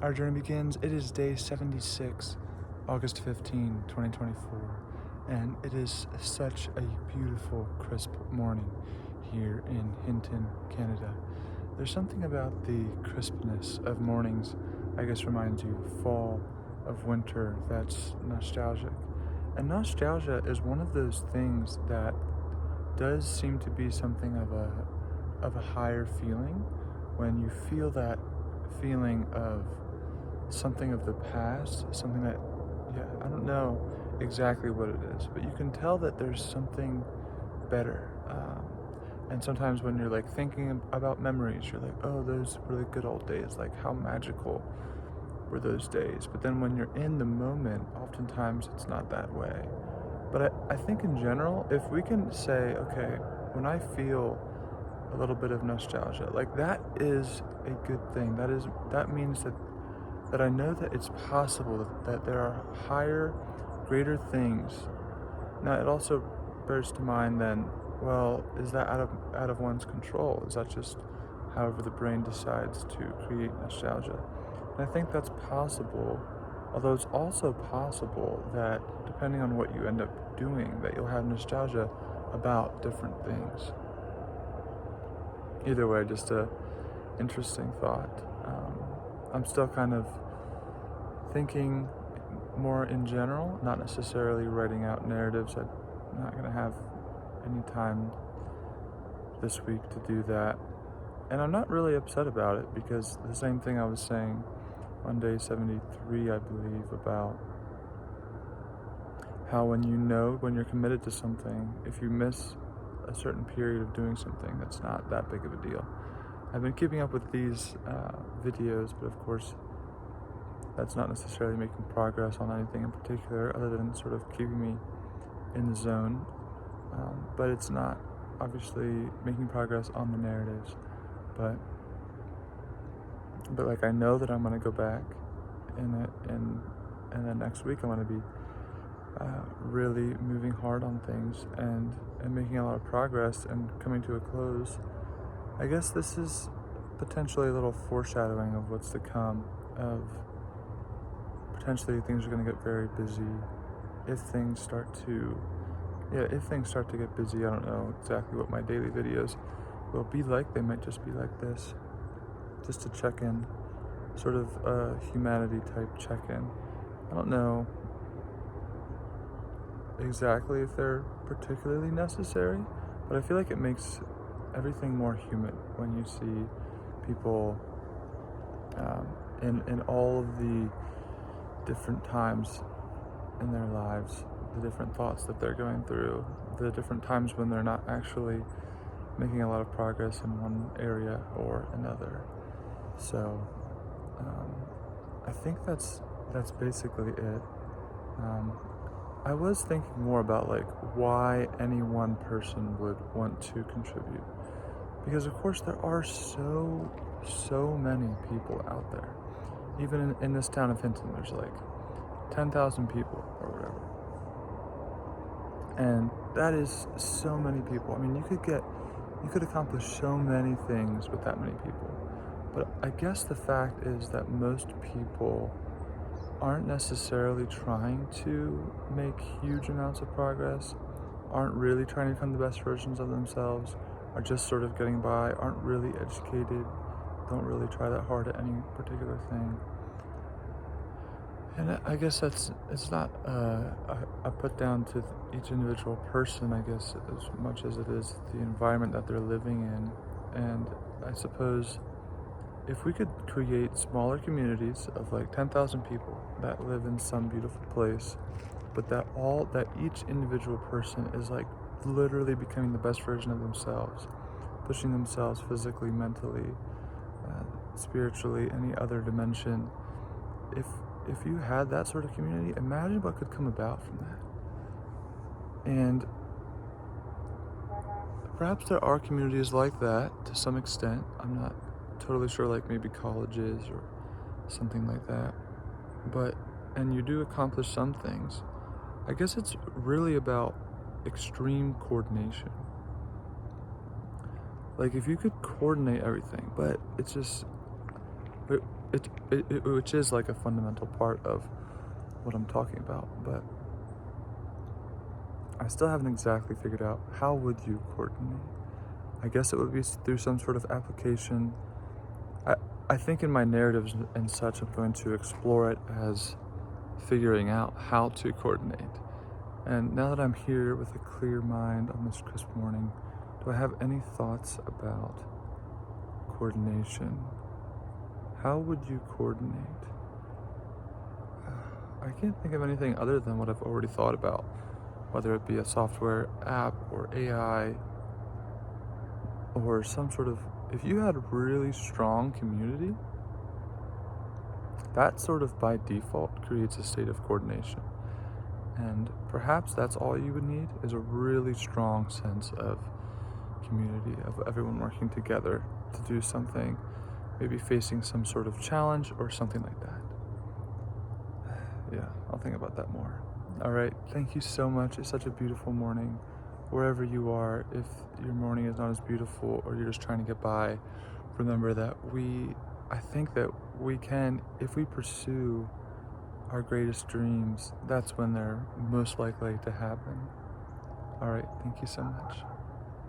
Our journey begins. It is day 76, August 15, 2024, and it is such a beautiful, crisp morning here in Hinton, Canada. There's something about the crispness of mornings, I guess reminds you of fall, of winter, that's nostalgic. And nostalgia is one of those things that does seem to be something of a higher feeling when you feel that feeling of something of the past, something that, yeah, I don't know exactly what it is, but you can tell that there's something better. And sometimes when you're like thinking about memories, you're like, oh, those really good old days, like how magical were those days. But then when you're in the moment, oftentimes it's not that way. But I think in general, if we can say, okay, when I feel a little bit of nostalgia, like that is a good thing. That means that I know that it's possible that there are higher, greater things. Now, it also bears to mind then, well, is that out of one's control? Is that just however the brain decides to create nostalgia? And I think that's possible, although it's also possible that depending on what you end up doing, that you'll have nostalgia about different things. Either way, just a interesting thought. I'm still kind of thinking more in general, not necessarily writing out narratives. I'm not going to have any time this week to do that. And I'm not really upset about it because the same thing I was saying on day 73, I believe, about how when you're committed to something, if you miss a certain period of doing something, that's not that big of a deal. I've been keeping up with these videos, but of course, that's not necessarily making progress on anything in particular other than sort of keeping me in the zone. But it's not obviously making progress on the narratives. But like I know that I'm going to go back and then next week I'm going to be really moving hard on things and making a lot of progress and coming to a close. I guess this is potentially a little foreshadowing of what's to come, of potentially things are going to get very busy if things start to get busy. I don't know exactly what my daily videos will be like. They might just be like this, just to check in, sort of a humanity type check-in. I don't know exactly if they're particularly necessary, but I feel like it makes everything more human when you see people in all of the different times in their lives, the different thoughts that they're going through, the different times when they're not actually making a lot of progress in one area or another. So I think that's basically it. I was thinking more about like why any one person would want to contribute, because of course there are so many people out there. Even in this town of Hinton, there's like 10,000 people or whatever, and that is so many people. I mean, you could accomplish so many things with that many people. But I guess the fact is that most people aren't necessarily trying to make huge amounts of progress, aren't really trying to become the best versions of themselves, are just sort of getting by, aren't really educated, don't really try that hard at any particular thing. And I guess it's not a put down to each individual person, I guess, as much as it is the environment that they're living in. And I suppose if we could create smaller communities of like 10,000 people that live in some beautiful place, but that each individual person is like literally becoming the best version of themselves, pushing themselves physically, mentally, spiritually, any other dimension. If you had that sort of community, imagine what could come about from that. And perhaps there are communities like that to some extent. I'm not totally sure, like maybe colleges or something like that. And you do accomplish some things. I guess it's really about extreme coordination. Like if you could coordinate everything, but which is like a fundamental part of what I'm talking about, but I still haven't exactly figured out how would you coordinate. I guess it would be through some sort of application. I, I think in my narratives and such, I'm going to explore it as figuring out how to coordinate. And now that I'm here with a clear mind on this crisp morning, do I have any thoughts about coordination? How would you coordinate? I can't think of anything other than what I've already thought about, whether it be a software app or AI or some sort of, if you had a really strong community, that sort of by default creates a state of coordination. And perhaps that's all you would need, is a really strong sense of community, of everyone working together to do something, maybe facing some sort of challenge or something like that. Yeah, I'll think about that more. All right, thank you so much. It's such a beautiful morning. Wherever you are, if your morning is not as beautiful or you're just trying to get by, remember that I think that we can, if we pursue our greatest dreams, that's when they're most likely to happen. All right, thank you so much.